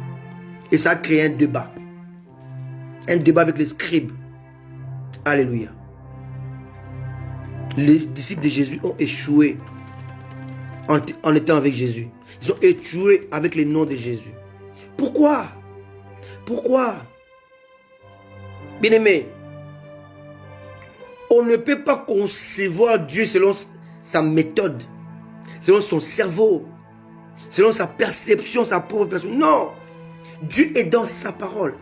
Et ça a créé un débat. Un débat avec les scribes. Alléluia. Les disciples de Jésus ont échoué en étant avec Jésus. Ils ont échoué avec le nom de Jésus. Pourquoi? Pourquoi? Bien-aimé, on ne peut pas concevoir Dieu selon sa méthode, selon son cerveau, selon sa perception, sa propre personne. Non! Dieu est dans sa parole.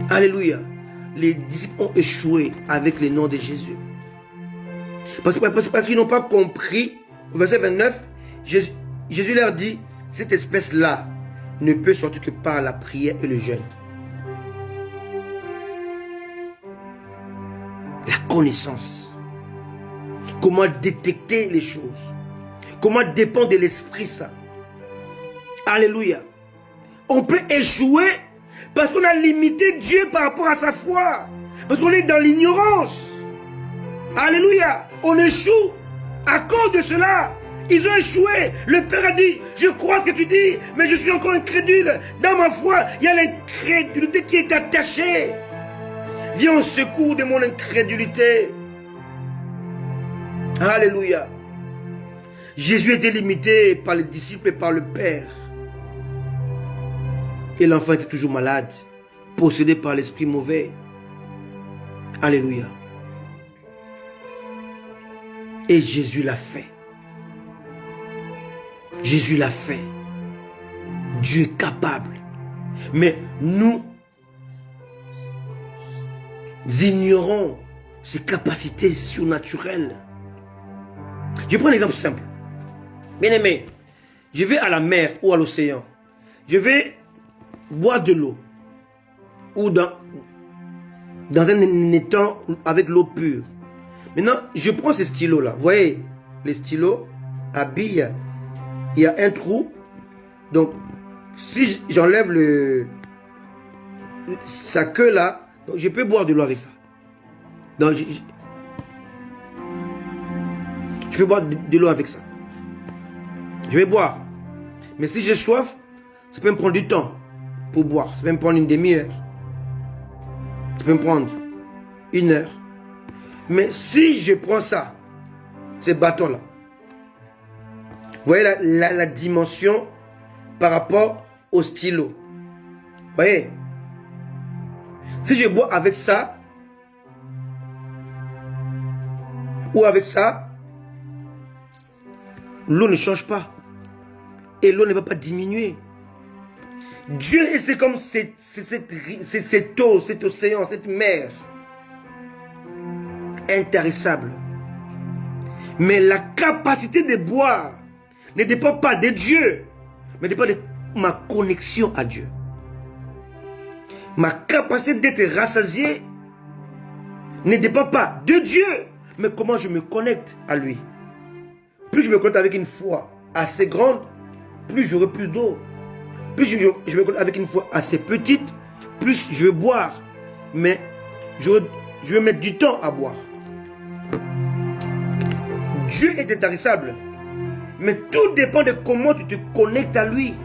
Alléluia. Les disciples ont échoué avec le nom de Jésus. Parce qu'ils n'ont pas compris. Au verset 29, Jésus leur dit, cette espèce-là ne peut sortir que par la prière et le jeûne. La connaissance. Comment détecter les choses. Comment dépendre de l'Esprit Saint. Alléluia. On peut échouer parce qu'on a limité Dieu par rapport à sa foi. Parce qu'on est dans l'ignorance. Alléluia. On échoue à cause de cela. Ils ont échoué. Le Père a dit, je crois ce que tu dis, mais je suis encore incrédule. Dans ma foi, il y a l'incrédulité qui est attachée. Viens au secours de mon incrédulité. Alléluia. Jésus était limité par les disciples et par le Père. Et l'enfant était toujours malade, possédé par l'esprit mauvais. Alléluia. Et Jésus l'a fait. Jésus l'a fait. Dieu est capable. Mais nous ignorons ses capacités surnaturelles. Je prends un exemple simple. Bien aimé, je vais à la mer ou à l'océan. Je vais boire de l'eau. Ou dans un étang avec l'eau pure. Maintenant, je prends ces stylos-là. Vous voyez, les stylos à billes, il y a un trou. Donc, si j'enlève sa queue là, donc je peux boire de l'eau avec ça. Donc, je peux boire de l'eau avec ça. Je vais boire. Mais si j'ai soif, ça peut me prendre du temps pour boire. Ça peut me prendre une demi-heure. Ça peut me prendre 1 heure. Mais si je prends ça, ces bâtons-là, vous voyez la dimension par rapport au stylo. Vous voyez? Si je bois avec ça, ou avec ça, l'eau ne change pas. Et l'eau ne va pas diminuer. Dieu, c'est comme cette eau, cet océan, cette mer intarissable. Mais la capacité de boire ne dépend pas de Dieu, mais dépend de ma connexion à Dieu. Ma capacité d'être rassasié ne dépend pas de Dieu, mais comment je me connecte à lui. Plus je me connecte avec une foi assez grande, plus j'aurai plus d'eau. Plus je me connecte avec une foi assez petite, plus je vais boire. Mais je vais mettre du temps à boire. Dieu est intarissable. Mais tout dépend de comment tu te connectes à lui.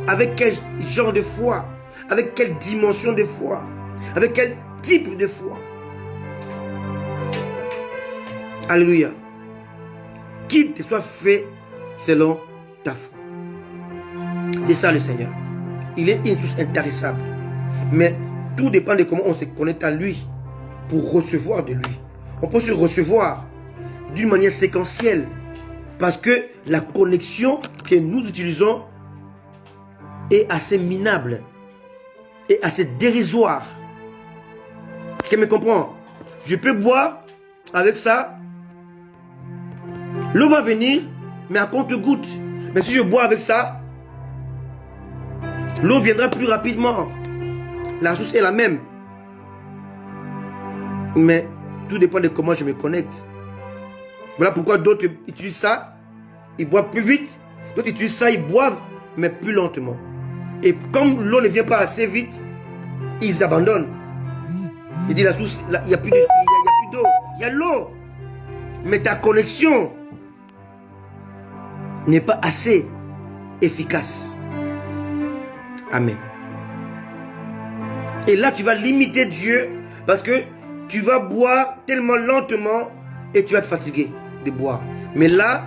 Avec quel genre de foi. Avec quelle dimension de foi. Avec quel type de foi. Alléluia. Qu'il te soit fait selon ta foi. C'est ça le Seigneur. Il est une source intarissable. Mais tout dépend de comment on se connecte à lui pour recevoir de lui. On peut se recevoir d'une manière séquentielle parce que la connexion que nous utilisons est assez minable et assez dérisoire. Quelqu'un me comprend? Je peux boire avec ça. L'eau va venir, mais à compte-gouttes. Mais si je bois avec ça, l'eau viendra plus rapidement. La source est la même. Mais tout dépend de comment je me connecte. Voilà pourquoi d'autres utilisent ça, ils boivent plus vite. D'autres utilisent ça, ils boivent, mais plus lentement. Et comme l'eau ne vient pas assez vite, ils abandonnent. Ils disent la source, il n'y a plus d'eau. Il y a l'eau. Mais ta connexion n'est pas assez efficace. Amen. Et là, tu vas limiter Dieu parce que tu vas boire tellement lentement et tu vas te fatiguer de boire. Mais là,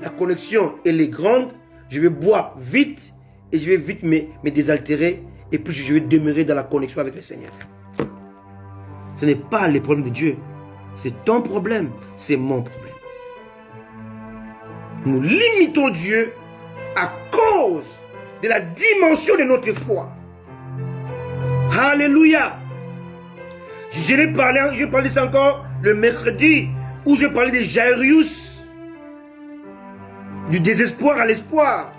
la connexion, elle est grande. Je vais boire vite et je vais vite me désaltérer et puis je vais demeurer dans la connexion avec le Seigneur. Ce n'est pas le problème de Dieu. C'est ton problème, c'est mon problème. Nous limitons Dieu à cause de la dimension de notre foi. Alléluia. Je parlais ça encore le mercredi où je parlais de Jairus. Du désespoir à l'espoir.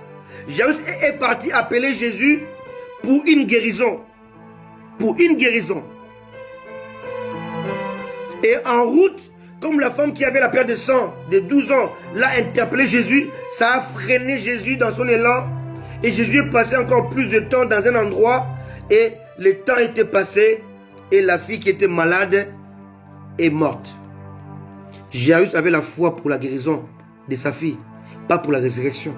Jairus est parti appeler Jésus pour une guérison. Pour une guérison. Et en route, comme la femme qui avait la perte de sang de 12 ans l'a interpellé Jésus, ça a freiné Jésus dans son élan. Et Jésus est passé encore plus de temps dans un endroit et le temps était passé et la fille qui était malade est morte. Jairus avait la foi pour la guérison de sa fille, pas pour la résurrection.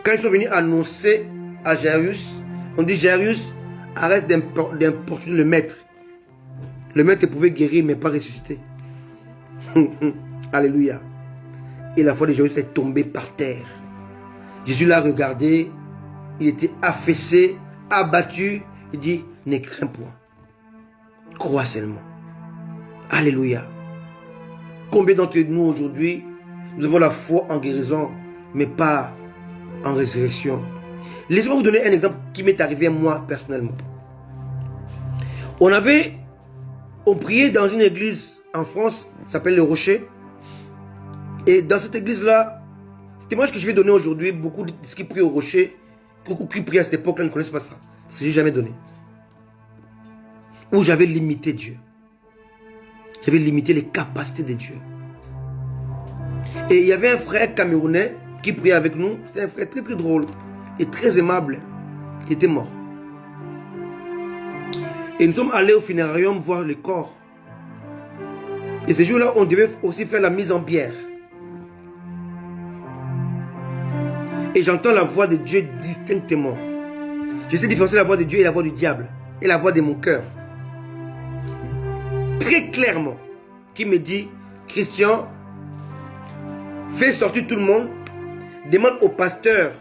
Quand ils sont venus annoncer à Jairus, on dit Jairus, arrête d'importuner le maître. Le maître pouvait guérir mais pas ressusciter. Alléluia. Et la foi de Jairus est tombée par terre. Jésus l'a regardé, il était affaissé, abattu. Il dit, ne crains point. Crois seulement. Alléluia. Combien d'entre nous aujourd'hui, nous avons la foi en guérison, mais pas en résurrection. Laissez-moi vous donner un exemple qui m'est arrivé à moi personnellement. On priait dans une église en France, ça s'appelle Le Rocher. Et dans cette église-là, ce témoignage que je vais donner aujourd'hui, beaucoup de ceux qui prient au Rocher, beaucoup qui prient à cette époque-là ne connaissent pas ça. Ça, je n'ai jamais donné. Où j'avais limité Dieu. J'avais limité les capacités de Dieu. Et il y avait un frère camerounais qui priait avec nous. C'était un frère très très drôle et très aimable qui était mort. Et nous sommes allés au funérarium voir le corps Et ce jour-là, on devait aussi faire la mise en bière. Et j'entends la voix de Dieu distinctement. Je sais différencier la voix de Dieu et la voix du diable. Et la voix de mon cœur. Très clairement. Qui me dit, Christian, fais sortir tout le monde. Demande au pasteur,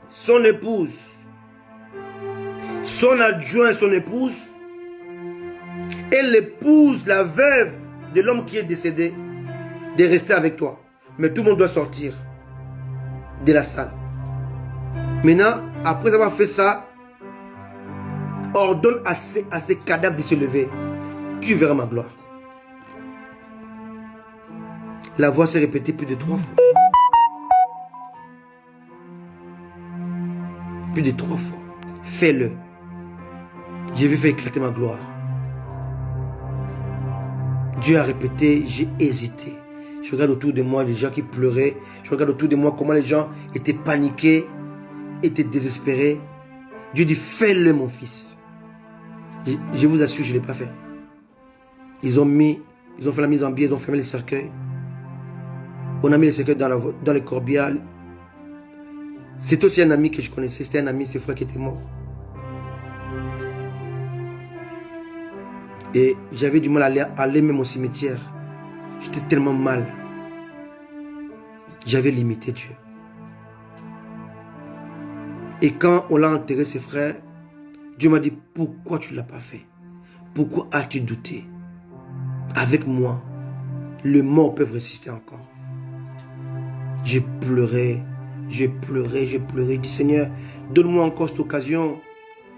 son épouse, son adjoint, son épouse, et l'épouse, la veuve de l'homme qui est décédé, de rester avec toi. Mais tout le monde doit sortir de la salle. Maintenant, après avoir fait ça, ordonne à ces cadavres de se lever. Tu verras ma gloire. La voix s'est répétée plus de 3 fois. Plus de 3 fois. Fais-le. Je vais faire éclater ma gloire. Dieu a répété, j'ai hésité. Je regarde autour de moi les gens qui pleuraient. Je regarde autour de moi comment les gens étaient paniqués, étaient désespérés. Dieu dit, fais-le mon fils. Je vous assure, je ne l'ai pas fait. Ils ont fait la mise en biais, ils ont fermé les cercueils. On a mis les cercueils dans les corbières. C'est aussi un ami que je connaissais. C'était un ami, ses frères qui étaient morts. Et j'avais du mal à aller même au cimetière. J'étais tellement mal. J'avais limité Dieu. Et quand on l'a enterré, ses frères, Dieu m'a dit, pourquoi tu ne l'as pas fait? Pourquoi as-tu douté? Avec moi, les morts peuvent résister encore. J'ai pleuré, j'ai pleuré, j'ai pleuré. Je dis, Seigneur, donne-moi encore cette occasion.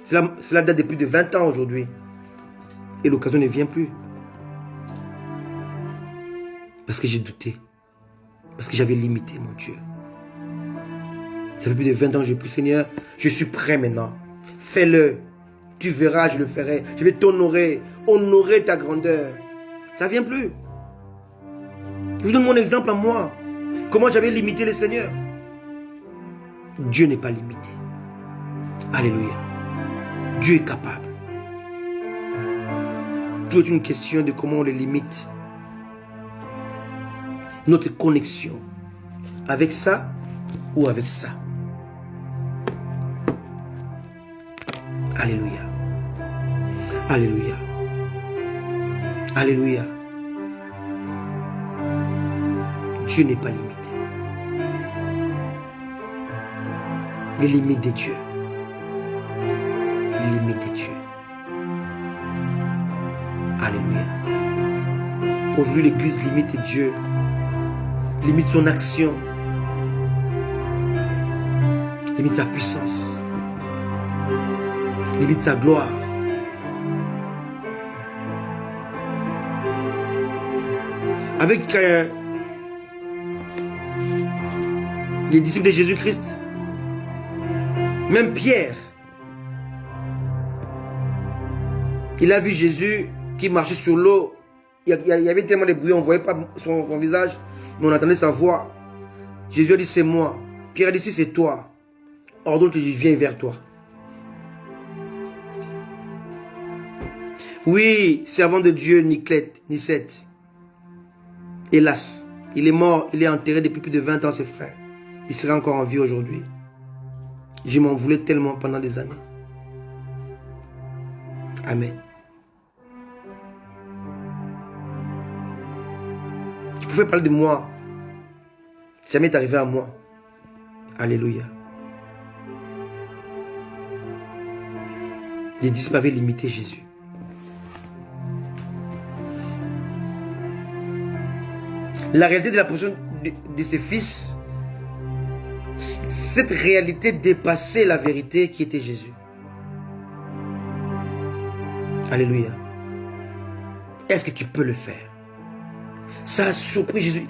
Cela date de plus de 20 ans aujourd'hui. Et l'occasion ne vient plus. Parce que j'ai douté. Parce que j'avais limité mon Dieu. Ça fait plus de 20 ans que j'ai pris, Seigneur, je suis prêt maintenant. Fais-le. Tu verras, je le ferai. Je vais t'honorer. Honorer ta grandeur. Ça ne vient plus. Je vous donne mon exemple à moi. Comment j'avais limité le Seigneur. Dieu n'est pas limité. Alléluia. Dieu est capable. Tout est une question de comment on les limite. Notre connexion. Avec ça ou avec ça. Alléluia. Alléluia. Alléluia. Dieu n'est pas limité. Les limites de Dieu. Les limites de Dieu. Alléluia. Aujourd'hui, l'Église limite Dieu. Limite son action. Limite sa puissance. Limite sa gloire. Avec les disciples de Jésus-Christ, même Pierre, il a vu Jésus qui marchait sur l'eau. Il y avait tellement de bruit, on ne voyait pas son visage, mais on entendait sa voix. Jésus a dit, c'est moi. Pierre a dit, si c'est toi, ordonne que je vienne vers toi. Oui, servant de Dieu, Nicette. Hélas, il est mort, il est enterré depuis plus de 20 ans, ses frères. Il serait encore en vie aujourd'hui. Je m'en voulais tellement pendant des années. Amen. Je pouvais parler de moi. Ça m'est arrivé à moi. Alléluia. Les disciples avaient limité Jésus. La réalité de la position de ses fils, cette réalité dépassait la vérité qui était Jésus. Alléluia. Est-ce que tu peux le faire? Ça a surpris Jésus.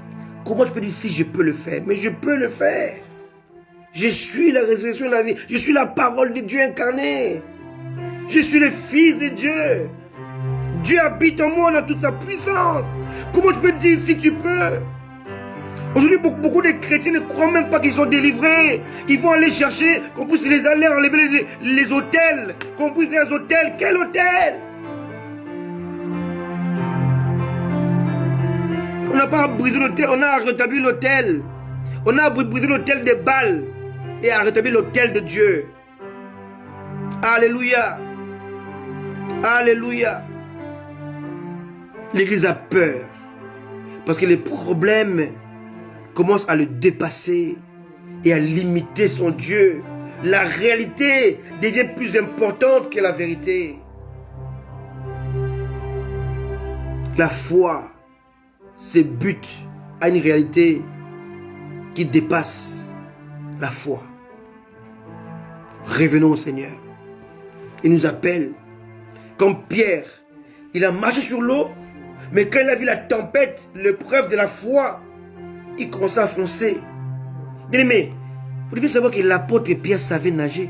Comment je peux dire si je peux le faire? Mais je peux le faire. Je suis la résurrection de la vie. Je suis la parole de Dieu incarnée. Je suis le Fils de Dieu. Dieu habite en moi dans toute sa puissance. Comment tu peux dire si tu peux? Aujourd'hui, beaucoup de chrétiens ne croient même pas qu'ils sont délivrés. Ils vont aller chercher qu'on puisse les aller enlever les hôtels. Qu'on puisse les hôtels. Quel hôtel? pas brisé l'autel, on a rétabli l'autel. On a brisé l'autel des Baals et a rétabli l'autel de Dieu. Alléluia. Alléluia. L'église a peur parce que les problèmes commencent à le dépasser et à limiter son Dieu. La réalité devient plus importante que la vérité. La foi, c'est but à une réalité qui dépasse la foi. Revenons au Seigneur. Il nous appelle. Comme Pierre, il a marché sur l'eau, mais quand il a vu la tempête, l'épreuve de la foi, il commença à foncer. Bien aimé, vous devez savoir que l'apôtre Pierre savait nager.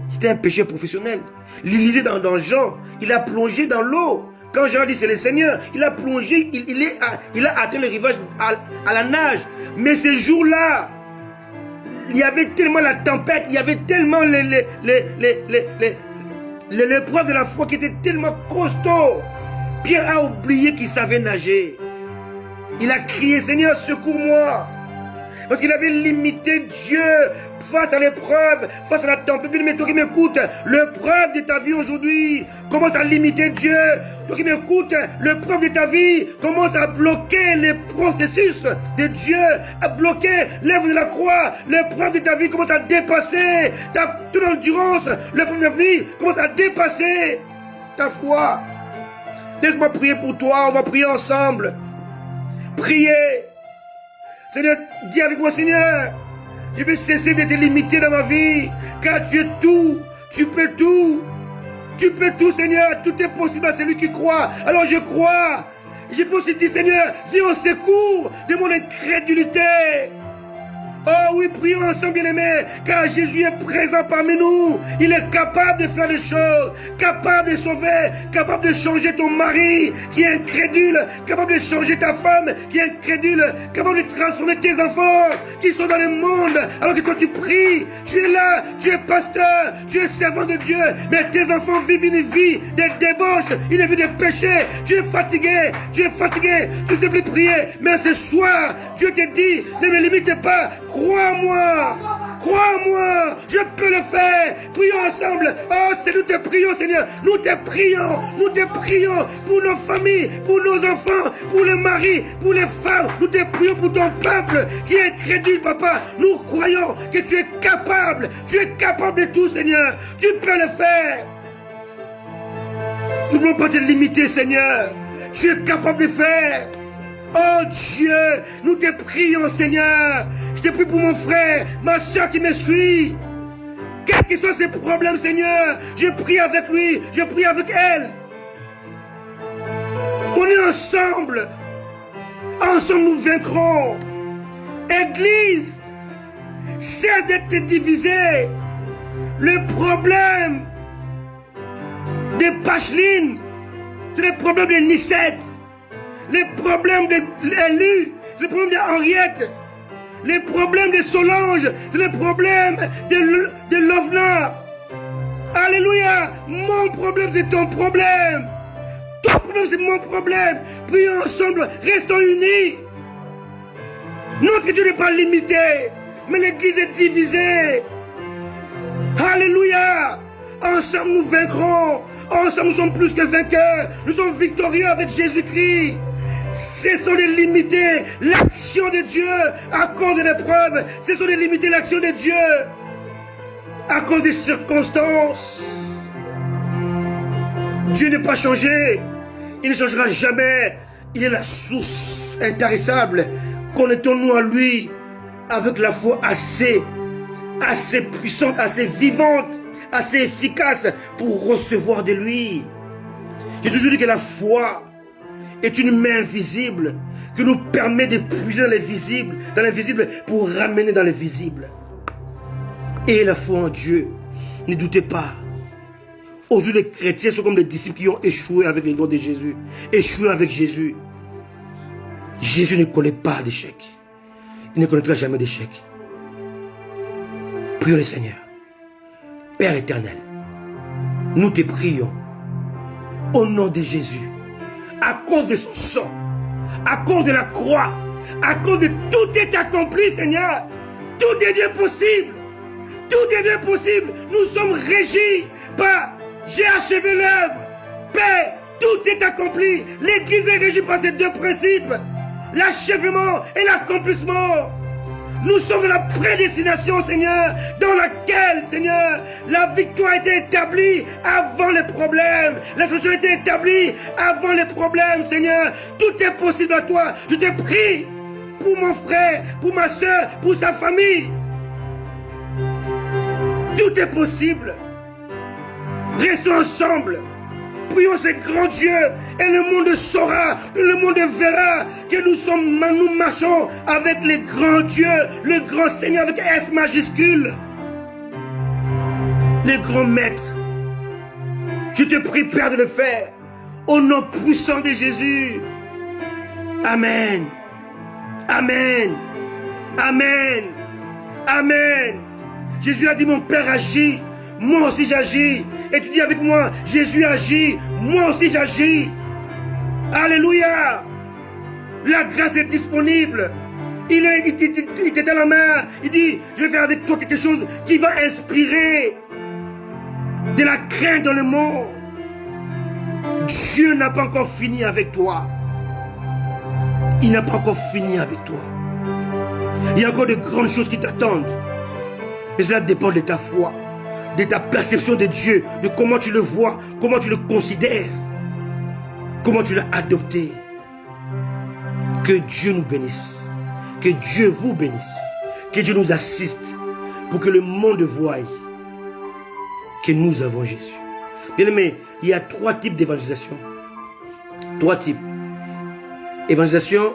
C'était un pêcheur professionnel. Il lisait dans Jean, il a plongé dans l'eau. Quand Jean dit c'est le Seigneur, il a plongé, il a atteint le rivage à la nage. Mais ces jours-là, il y avait tellement la tempête, il y avait tellement l'épreuve de la foi qui était tellement costaud. Pierre a oublié qu'il savait nager. Il a crié, Seigneur, secours-moi. Parce qu'il avait limité Dieu face à l'épreuve, face à la tempête. Mais toi qui m'écoutes, l'épreuve de ta vie aujourd'hui commence à limiter Dieu. Toi qui m'écoutes, l'épreuve de ta vie commence à bloquer les processus de Dieu, à bloquer l'œuvre de la croix. L'épreuve de ta vie commence à dépasser toute endurance. L'épreuve de ta vie commence à dépasser ta foi. Laisse-moi prier pour toi, on va prier ensemble. Priez. Seigneur, dis avec moi, Seigneur, je vais cesser d'être limité dans ma vie, car tu es tout, tu peux tout, Seigneur, tout est possible à celui qui croit. Alors je crois, je peux aussi dire, Seigneur, viens au secours de mon incrédulité. Oh oui, prions ensemble, bien-aimés, car Jésus est présent parmi nous. Il est capable de faire des choses, capable de sauver, capable de changer ton mari qui est incrédule, capable de changer ta femme qui est incrédule, capable de transformer tes enfants qui sont dans le monde. Alors que quand tu pries, tu es là, tu es pasteur, tu es servant de Dieu, mais tes enfants vivent une vie de débauche, une vie de péché. Tu es fatigué, tu ne sais plus prier, mais ce soir, Dieu te dit, ne me limite pas. Crois-moi, je peux le faire. Prions ensemble. Oh, c'est nous te prions, Seigneur. Nous te prions pour nos familles, pour nos enfants, pour les maris, pour les femmes. Nous te prions pour ton peuple qui est crédule, papa. Nous croyons que tu es capable de tout, Seigneur. Tu peux le faire. Nous ne voulons pas te limiter, Seigneur. Tu es capable de faire. Oh Dieu, nous te prions, Seigneur. Je te prie pour mon frère, ma soeur qui me suit. Quels que soient ses problèmes, Seigneur, je prie avec lui, je prie avec elle. On est ensemble. Ensemble nous vaincrons. Église, cesse d'être divisée. Le problème de Pacheline, c'est le problème de Nicette. Les problèmes d'Élu, c'est le problème d'Henriette. Les problèmes de Solange, c'est le problème de Lovna. Alléluia. Mon problème, c'est ton problème. Ton problème, c'est mon problème. Prions ensemble, restons unis. Notre Dieu n'est pas limité, mais l'Église est divisée. Alléluia. Ensemble, nous vaincrons. Ensemble, nous sommes plus que vainqueurs. Nous sommes victorieux avec Jésus-Christ. Cessons de limiter l'action de Dieu à cause de l'épreuve. Cessons de limiter l'action de Dieu à cause des circonstances. Dieu n'est pas changé. Il ne changera jamais. Il est la source intarissable. Connectons-nous à lui avec la foi assez puissante, assez vivante, assez efficace pour recevoir de lui. J'ai toujours dit que la foi est une main invisible qui nous permet de puiser dans l'invisible pour ramener dans le visible. Et la foi en Dieu, ne doutez pas. Aujourd'hui, les chrétiens sont comme des disciples qui ont échoué avec les noms de Jésus. Échoué avec Jésus. Jésus ne connaît pas d'échec. Il ne connaîtra jamais d'échec. Prions le Seigneur. Père éternel, nous te prions au nom de Jésus. À cause de son sang, à cause de la croix, à cause de tout est accompli, Seigneur. Tout devient possible. Tout devient possible. Nous sommes régis par j'ai achevé l'œuvre. Père, tout est accompli. L'Église est régie par ces deux principes. L'achèvement et l'accomplissement. Nous sommes dans la prédestination, Seigneur, dans laquelle, Seigneur, la victoire a été établie avant les problèmes. La solution a été établie avant les problèmes, Seigneur. Tout est possible à toi. Je te prie pour mon frère, pour ma soeur, pour sa famille. Tout est possible. Restons ensemble. Prions ce grand Dieu et le monde saura, le monde verra que nous marchons avec le grand Dieu, le grand Seigneur avec S majuscule, le grand Maître. Je te prie, Père, de le faire au nom puissant de Jésus. Amen. Amen. Amen. Amen. Jésus a dit, mon Père agit, moi aussi j'agis. Et tu dis avec moi, Jésus agit, moi aussi j'agis. Alléluia. La grâce est disponible. Il est dans la main. Il dit, je vais faire avec toi quelque chose qui va inspirer de la crainte dans le monde. Dieu n'a pas encore fini avec toi. Il n'a pas encore fini avec toi. Il y a encore de grandes choses qui t'attendent. Mais cela dépend de ta foi, de ta perception de Dieu, de comment tu le vois, comment tu le considères, comment tu l'as adopté. Que Dieu nous bénisse, que Dieu vous bénisse, que Dieu nous assiste pour que le monde voie que nous avons Jésus. Bien aimé, il y a 3 types d'évangélisation. 3 types. Évangélisation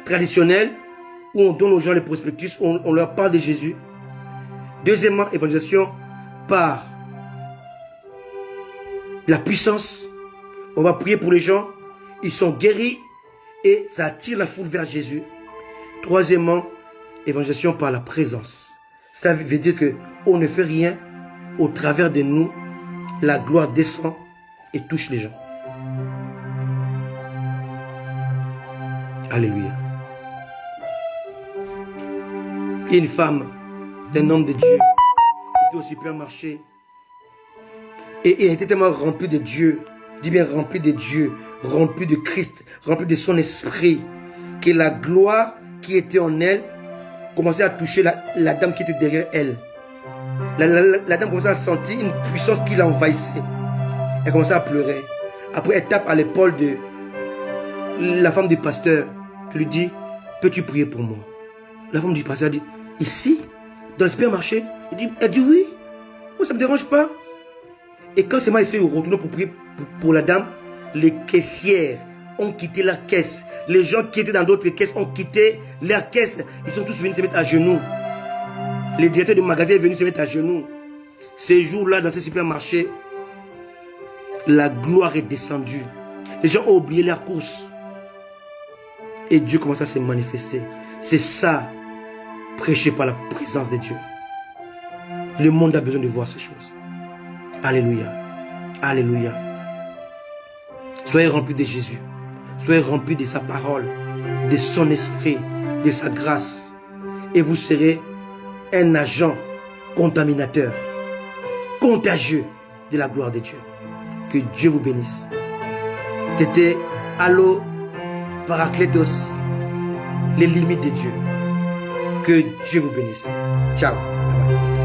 traditionnelle, où on donne aux gens les prospectus, on leur parle de Jésus. Deuxièmement, évangélisation par la puissance. On va prier pour les gens, ils sont guéris et ça attire la foule vers Jésus. Troisièmement, évangélisation par la présence. Ça veut dire qu'on ne fait rien, au travers de nous, la gloire descend et touche les gens. Alléluia. Il y a une femme d'un homme de Dieu qui était au supermarché et il était tellement rempli de Dieu, je dis bien rempli de Dieu, rempli de Christ, rempli de son esprit, que la gloire qui était en elle commençait à toucher la dame qui était derrière elle. La dame commençait à sentir une puissance qui l'envahissait. Elle commençait à pleurer. Après, elle tape à l'épaule de la femme du pasteur qui lui dit, peux-tu prier pour moi? La femme du pasteur dit, ici, dans le supermarché? Elle dit oui, moi ça ne me dérange pas. Et quand c'est moi essayé de retourner pour prier pour la dame, les caissières ont quitté leur caisse. Les gens qui étaient dans d'autres caisses ont quitté leur caisse. Ils sont tous venus se mettre à genoux. Les directeurs de magasin sont venus se mettre à genoux. Ces jours-là, dans ce supermarché, la gloire est descendue. Les gens ont oublié leur course. Et Dieu commence à se manifester. C'est ça, prêché par la présence de Dieu. Le monde a besoin de voir ces choses. Alléluia. Alléluia. Soyez remplis de Jésus. Soyez remplis de sa parole, de son esprit, de sa grâce. Et vous serez un agent contaminateur, contagieux de la gloire de Dieu. Que Dieu vous bénisse. C'était Allo Parakletos, les limites de Dieu. Que Dieu vous bénisse. Ciao. Bye bye.